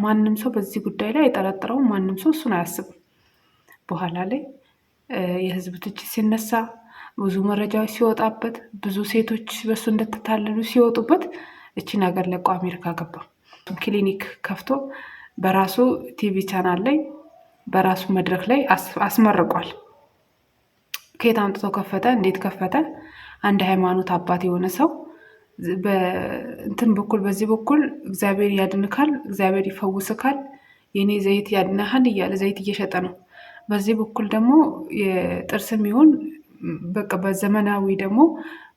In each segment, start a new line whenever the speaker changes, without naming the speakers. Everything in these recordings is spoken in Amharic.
ማንም ሰው በዚህ ጉዳይ ላይ አይጠረጥረውም። ማንም ሰው እሱን አያስብም። በኋላ ላይ የህዝብ ትችት ሲነሳ፣ ብዙ መረጃዎች ሲወጣበት፣ ብዙ ሴቶች በሱ እንደተታለሉ ሲወጡበት እቺን ሀገር ለቆ አሜሪካ ገባ። ክሊኒክ ከፍቶ በራሱ ቲቪ ቻናል ላይ በራሱ መድረክ ላይ አስመርቋል። ከየት አምጥቶ ከፈተ? እንዴት ከፈተ? አንድ ሃይማኖት አባት የሆነ ሰው በእንትን በኩል በዚህ በኩል እግዚአብሔር ያድንካል፣ እግዚአብሔር ይፈውስካል፣ የኔ ዘይት ያድናሃል እያለ ዘይት እየሸጠ ነው። በዚህ በኩል ደግሞ የጥርስም ይሁን በቃ በዘመናዊ ደግሞ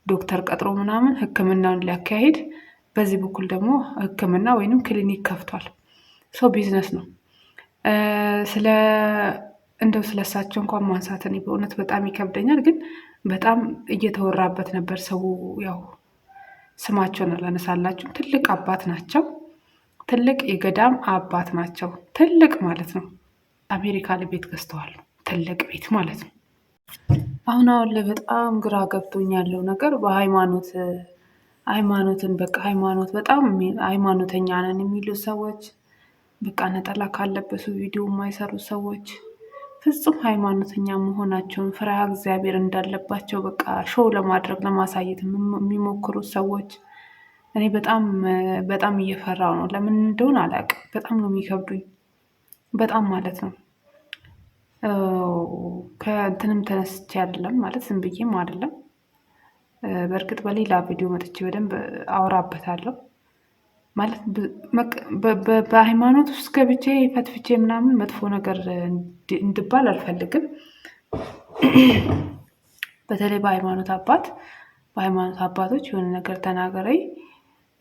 ዶክተር ቀጥሮ ምናምን ሕክምናውን ሊያካሄድ፣ በዚህ በኩል ደግሞ ሕክምና ወይንም ክሊኒክ ከፍቷል። ሰው ቢዝነስ ነው። እንደው ስለሳቸው እንኳን ማንሳት እኔ በእውነት በጣም ይከብደኛል። ግን በጣም እየተወራበት ነበር። ሰው ያው ስማቸውን አላነሳላችሁም። ትልቅ አባት ናቸው። ትልቅ የገዳም አባት ናቸው። ትልቅ ማለት ነው። አሜሪካ ላይ ቤት ገዝተዋል። ትልቅ ቤት ማለት ነው። አሁን ላይ በጣም ግራ ገብቶኝ ያለው ነገር ሃይማኖትን በቃ ሃይማኖት በጣም ሃይማኖተኛ ነን የሚሉ ሰዎች በቃ ነጠላ ካለበሱ ቪዲዮ የማይሰሩ ሰዎች ፍጹም ሃይማኖተኛ መሆናቸውን ፍርሃ እግዚአብሔር እንዳለባቸው በቃ ሾው ለማድረግ ለማሳየት የሚሞክሩ ሰዎች እኔ በጣም እየፈራው ነው። ለምን እንደሆነ አላውቅም። በጣም ነው የሚከብዱኝ። በጣም ማለት ነው። ከእንትንም ተነስቼ አይደለም ማለት ዝም ብዬም አይደለም። በእርግጥ በሌላ ቪዲዮ መጥቼ በደንብ አወራበታለሁ። ማለት በሃይማኖት ውስጥ ገብቼ ፈትፍቼ ምናምን መጥፎ ነገር እንድባል አልፈልግም። በተለይ በሃይማኖት አባቶች የሆነ ነገር ተናገረኝ፣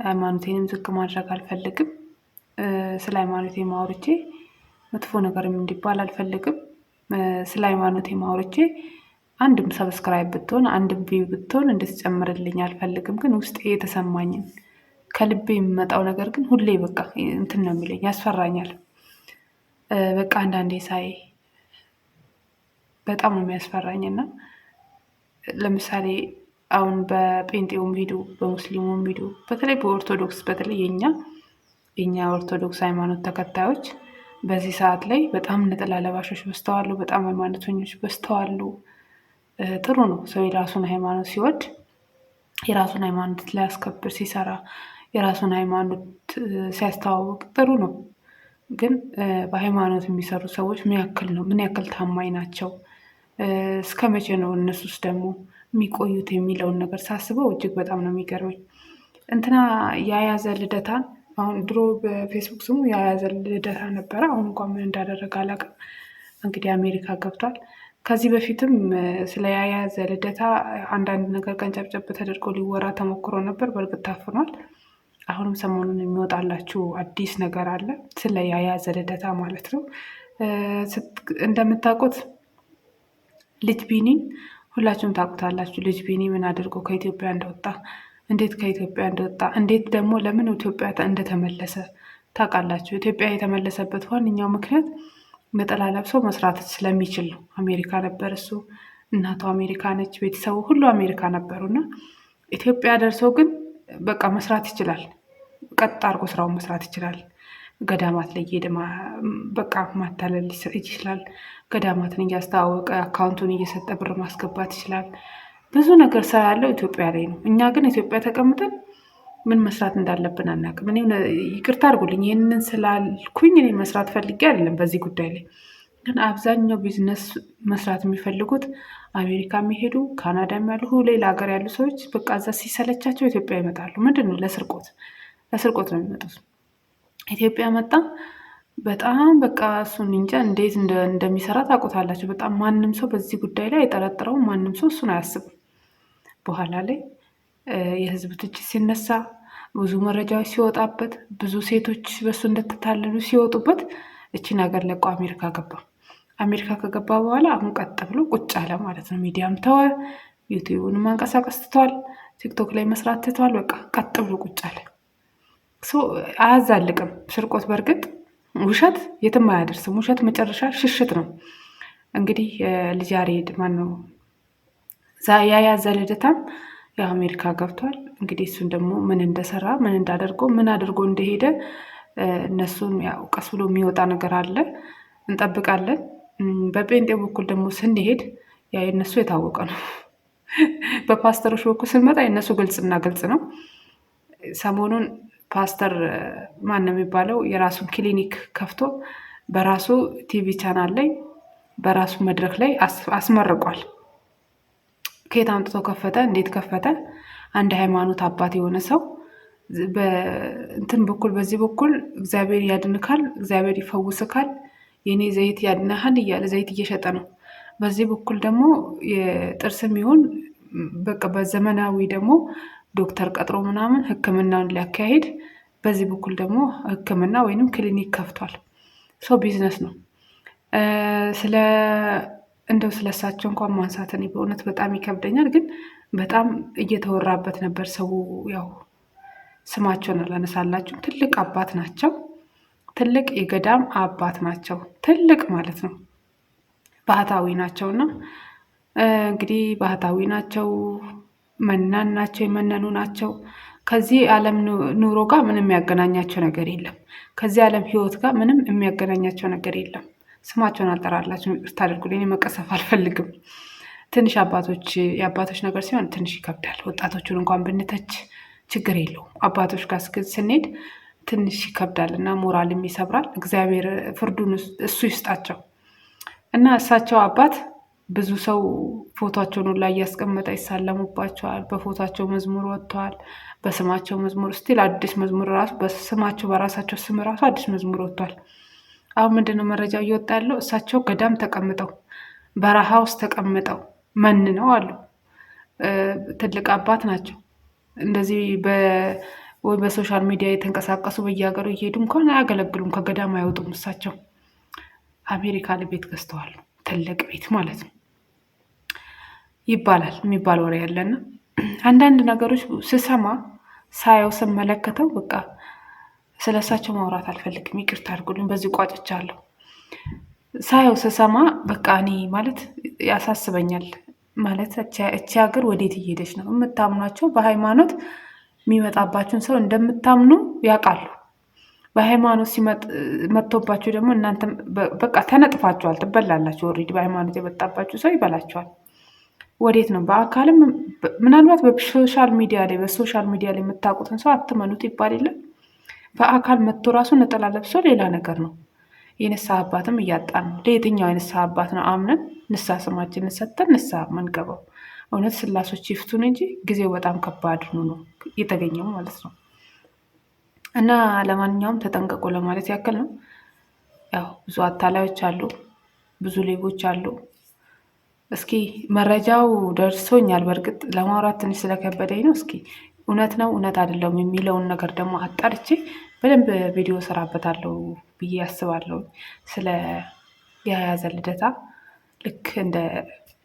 ሃይማኖቴንም ዝቅ ማድረግ አልፈልግም። ስለ ሃይማኖቴ ማውርቼ መጥፎ ነገርም እንዲባል አልፈልግም። ስለ ሃይማኖቴ ማውርቼ አንድም ሰብስክራይብ ብትሆን አንድም ቪው ብትሆን እንድትጨምርልኝ አልፈልግም። ግን ውስጤ የተሰማኝን ከልቤ የሚመጣው ነገር ግን ሁሌ በቃ እንትን ነው የሚለኝ፣ ያስፈራኛል። በቃ አንዳንዴ ሳይ በጣም ነው የሚያስፈራኝ። እና ለምሳሌ አሁን በጴንጤውም ሂዱ በሙስሊሙም ሂዱ፣ በተለይ በኦርቶዶክስ በተለይ የኛ ኦርቶዶክስ ሃይማኖት ተከታዮች በዚህ ሰዓት ላይ በጣም ነጠላ ለባሾች በስተዋሉ፣ በጣም ሃይማኖተኞች በስተዋሉ። ጥሩ ነው ሰው የራሱን ሃይማኖት ሲወድ የራሱን ሃይማኖት ሊያስከብር ሲሰራ የራሱን ሃይማኖት ሲያስተዋውቅ ጥሩ ነው። ግን በሃይማኖት የሚሰሩ ሰዎች ምን ያክል ታማኝ ናቸው? እስከ መቼ ነው እነሱስ ደግሞ የሚቆዩት የሚለውን ነገር ሳስበው እጅግ በጣም ነው የሚገርመኝ። እንትና የያዘ ልደታን አሁን ድሮ በፌስቡክ ስሙ የያዘ ልደታ ነበረ። አሁን እንኳን ምን እንዳደረገ አላውቅም። እንግዲህ አሜሪካ ገብቷል። ከዚህ በፊትም ስለ ያያዘ ልደታ አንዳንድ ነገር ቀንጨብጨብ ተደርጎ ሊወራ ተሞክሮ ነበር። በእርግጥ ታፍኗል። አሁንም ሰሞኑን የሚወጣላችሁ አዲስ ነገር አለ ስለ ያያዘ ልደታ ማለት ነው። እንደምታውቁት ልጅ ቢኒን ሁላችሁም ታውቁታላችሁ። ልጅ ቢኒ ምን አድርጎ ከኢትዮጵያ እንደወጣ፣ እንዴት ከኢትዮጵያ እንደወጣ፣ እንዴት ደግሞ ለምን ኢትዮጵያ እንደተመለሰ ታውቃላችሁ። ኢትዮጵያ የተመለሰበት ዋነኛው ምክንያት ነጠላ ለብሶ መስራት ስለሚችል ነው። አሜሪካ ነበር እሱ፣ እናቱ አሜሪካ ነች፣ ቤተሰቡ ሁሉ አሜሪካ ነበሩና ኢትዮጵያ ደርሶ ግን በቃ መስራት ይችላል። ቀጥ አድርጎ ስራውን መስራት ይችላል። ገዳማት ላይ ሄደ በቃ ማታለል ይችላል። ገዳማትን እያስተዋወቀ አካውንቱን እየሰጠ ብር ማስገባት ይችላል። ብዙ ነገር ስራ ያለው ኢትዮጵያ ላይ ነው። እኛ ግን ኢትዮጵያ ተቀምጠን ምን መስራት እንዳለብን አናውቅም። እኔ ይቅርታ አድርጉልኝ ይህንን ስላልኩኝ እኔ መስራት ፈልጌ አይደለም። በዚህ ጉዳይ ላይ ግን አብዛኛው ቢዝነስ መስራት የሚፈልጉት አሜሪካ የሚሄዱ ካናዳም ያሉ ሌላ ሀገር ያሉ ሰዎች በቃ እዛ ሲሰለቻቸው ኢትዮጵያ ይመጣሉ። ምንድን ነው? ለስርቆት ነው የሚመጡት። ኢትዮጵያ መጣ በጣም በቃ እሱን እንጃ እንዴት እንደሚሰራ ታውቁታላችሁ። በጣም ማንም ሰው በዚህ ጉዳይ ላይ አይጠረጥረውም። ማንም ሰው እሱን አያስብም። በኋላ ላይ የህዝብ ትችት ሲነሳ፣ ብዙ መረጃዎች ሲወጣበት፣ ብዙ ሴቶች በሱ እንደተታለሉ ሲወጡበት እቺን ሀገር ለቆ አሜሪካ ገባ። አሜሪካ ከገባ በኋላ አሁን ቀጥ ብሎ ቁጭ አለ ማለት ነው። ሚዲያም ተወ፣ ዩቲዩብን ማንቀሳቀስ ትቷል፣ ቲክቶክ ላይ መስራት ትቷል። በቃ ቀጥ ብሎ ቁጭ አለ። አያዛልቅም። ስርቆት በእርግጥ ውሸት የትም አያደርስም። ውሸት መጨረሻ ሽሽት ነው። እንግዲህ ልጅ ያሬድ ማነው ያያዘ ልደታም የአሜሪካ ገብቷል። እንግዲህ እሱን ደግሞ ምን እንደሰራ ምን እንዳደርጎ ምን አድርጎ እንደሄደ እነሱም ያው ቀስ ብሎ የሚወጣ ነገር አለ፣ እንጠብቃለን። በጴንጤ በኩል ደግሞ ስንሄድ ያ የእነሱ የታወቀ ነው። በፓስተሮች በኩል ስንመጣ የእነሱ ግልጽና ግልጽ ነው። ሰሞኑን ፓስተር ማን ነው የሚባለው የራሱን ክሊኒክ ከፍቶ በራሱ ቲቪ ቻናል ላይ በራሱ መድረክ ላይ አስመርቋል። ከየት አምጥቶ ከፈተ? እንዴት ከፈተ? አንድ ሃይማኖት አባት የሆነ ሰው በእንትን በኩል በዚህ በኩል እግዚአብሔር ያድንካል፣ እግዚአብሔር ይፈውስካል፣ የኔ ዘይት ያድናሃል እያለ ዘይት እየሸጠ ነው። በዚህ በኩል ደግሞ የጥርስም ይሁን በቃ በዘመናዊ ደግሞ ዶክተር ቀጥሮ ምናምን ሕክምናውን ሊያካሄድ፣ በዚህ በኩል ደግሞ ሕክምና ወይንም ክሊኒክ ከፍቷል። ሰው ቢዝነስ ነው። እንደው ስለሳቸው እንኳን ማንሳት እኔ በእውነት በጣም ይከብደኛል። ግን በጣም እየተወራበት ነበር ሰው። ያው ስማቸውን አላነሳላችሁም። ትልቅ አባት ናቸው። ትልቅ የገዳም አባት ናቸው። ትልቅ ማለት ነው። ባህታዊ ናቸውና እንግዲህ ባህታዊ ናቸው፣ መናን ናቸው፣ የመነኑ ናቸው። ከዚህ ዓለም ኑሮ ጋር ምንም የሚያገናኛቸው ነገር የለም። ከዚህ ዓለም ህይወት ጋር ምንም የሚያገናኛቸው ነገር የለም። ስማቸውን አልጠራላችሁ፣ ይቅርታ አድርጉልኝ፣ መቀሰፍ አልፈልግም። ትንሽ የአባቶች ነገር ሲሆን ትንሽ ይከብዳል። ወጣቶቹን እንኳን ብንተች ችግር የለውም። አባቶች ጋር ስንሄድ ትንሽ ይከብዳል እና ሞራልም ይሰብራል። እግዚአብሔር ፍርዱን እሱ ይስጣቸው እና እሳቸው አባት ብዙ ሰው ፎቶቸውን ላይ እያስቀመጠ ይሳለሙባቸዋል። በፎቶቸው መዝሙር ወጥተዋል። በስማቸው መዝሙር ስቲል አዲስ መዝሙር ራሱ በስማቸው በራሳቸው ስም ራሱ አዲስ መዝሙር ወጥቷል። አሁን ምንድነው መረጃው እየወጣ ያለው? እሳቸው ገዳም ተቀምጠው በረሃ ውስጥ ተቀምጠው መንነው አሉ። ትልቅ አባት ናቸው። እንደዚህ ወይ በሶሻል ሚዲያ የተንቀሳቀሱ በየሀገሩ እየሄዱ እንኳን አያገለግሉም። ከገዳም አይወጡም። እሳቸው አሜሪካ ላይ ቤት ገዝተዋል። ትልቅ ቤት ማለት ነው ይባላል። የሚባል ወሬ ያለና አንዳንድ ነገሮች ስሰማ ሳየው ስመለከተው በቃ ስለ እሳቸው ማውራት አልፈልግም። ይቅርታ አድርጉልኝ። በዚህ ቋጭቻለሁ። ሳየው ስሰማ በቃ እኔ ማለት ያሳስበኛል። ማለት እቺ ሀገር ወዴት እየሄደች ነው? የምታምኗቸው በሃይማኖት የሚመጣባችሁን ሰው እንደምታምኑ ያውቃሉ። በሃይማኖት መጥቶባችሁ ደግሞ እናንተ በቃ ተነጥፋችኋል፣ ትበላላችሁ። ኦልሬዲ በሃይማኖት የመጣባችሁ ሰው ይበላችኋል። ወዴት ነው? በአካልም ምናልባት በሶሻል ሚዲያ ላይ የምታውቁትን ሰው አትመኑት ይባል የለም። በአካል መጥቶ ራሱ ነጠላ ለብሶ ሌላ ነገር ነው። የንስሐ አባትም እያጣን ነው። ለየትኛው የንስሐ አባት ነው አምነን ንስሐ ስማችንን ሰጥተን ንስሐ መንገባው? እውነት ስላሶች ይፍቱን እንጂ ጊዜው በጣም ከባድ ነው የተገኘው ማለት ነው። እና ለማንኛውም ተጠንቀቁ ለማለት ያክል ነው። ያው ብዙ አታላዮች አሉ፣ ብዙ ሌቦች አሉ። እስኪ መረጃው ደርሶኛል። በእርግጥ ለማውራት ትንሽ ስለከበደኝ ነው። እስኪ እውነት ነው እውነት አይደለም የሚለውን ነገር ደግሞ አጣርቼ በደንብ ቪዲዮ ሰራበታለሁ ብዬ አስባለሁ። ስለ የያዘ ልደታ ልክ እንደ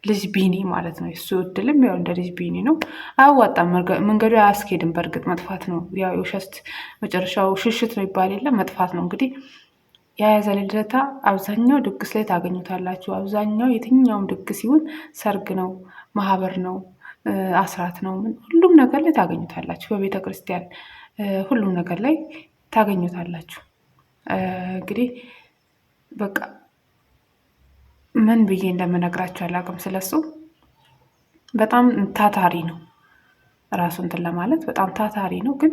ልጅ ቢኒ ማለት ነው። እሱ እድልም ያው እንደ ልጅ ቢኒ ነው። አያዋጣም፣ መንገዱ አያስኬድም። በእርግጥ መጥፋት ነው። ያው የውሸት መጨረሻው ሽሽት ነው ይባል የለ መጥፋት ነው። እንግዲህ የያዘ ልደታ አብዛኛው ድግስ ላይ ታገኙታላችሁ። አብዛኛው የትኛውም ድግስ ይሁን ሰርግ ነው፣ ማህበር ነው፣ አስራት ነው፣ ሁሉም ነገር ላይ ታገኙታላችሁ። በቤተ ክርስቲያን ሁሉም ነገር ላይ ታገኙታላችሁ። እንግዲህ በቃ ምን ብዬ እንደምነግራችሁ አላውቅም። ስለሱ በጣም ታታሪ ነው። ራሱ እንትን ለማለት በጣም ታታሪ ነው። ግን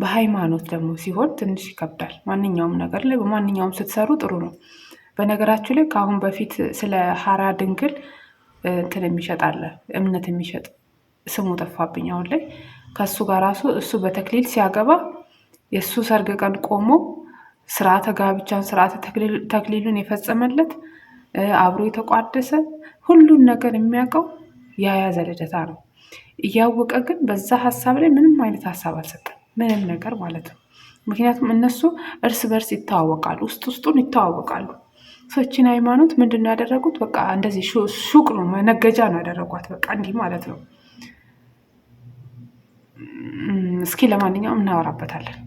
በሃይማኖት ደግሞ ሲሆን ትንሽ ይከብዳል። ማንኛውም ነገር ላይ በማንኛውም ስትሰሩ ጥሩ ነው። በነገራችሁ ላይ ከአሁን በፊት ስለ ሀራ ድንግል እንትን የሚሸጥ አለ፣ እምነት የሚሸጥ ስሙ ጠፋብኝ አሁን ላይ። ከእሱ ጋር ራሱ እሱ በተክሊል ሲያገባ የእሱ ሰርግ ቀን ቆሞ ስርዓተ ጋብቻን ስርዓተ ተክሊሉን የፈጸመለት አብሮ የተቋደሰ ሁሉን ነገር የሚያውቀው የያዘ ልደታ ነው። እያወቀ ግን በዛ ሀሳብ ላይ ምንም አይነት ሀሳብ አልሰጠም፣ ምንም ነገር ማለት ነው። ምክንያቱም እነሱ እርስ በርስ ይተዋወቃሉ፣ ውስጡን ይተዋወቃሉ። ሰዎችን ሃይማኖት ምንድን ነው ያደረጉት? በቃ እንደዚህ ሱቅ ነው፣ መነገጃ ነው ያደረጓት። በቃ እንዲህ ማለት ነው። እስኪ ለማንኛውም እናወራበታለን።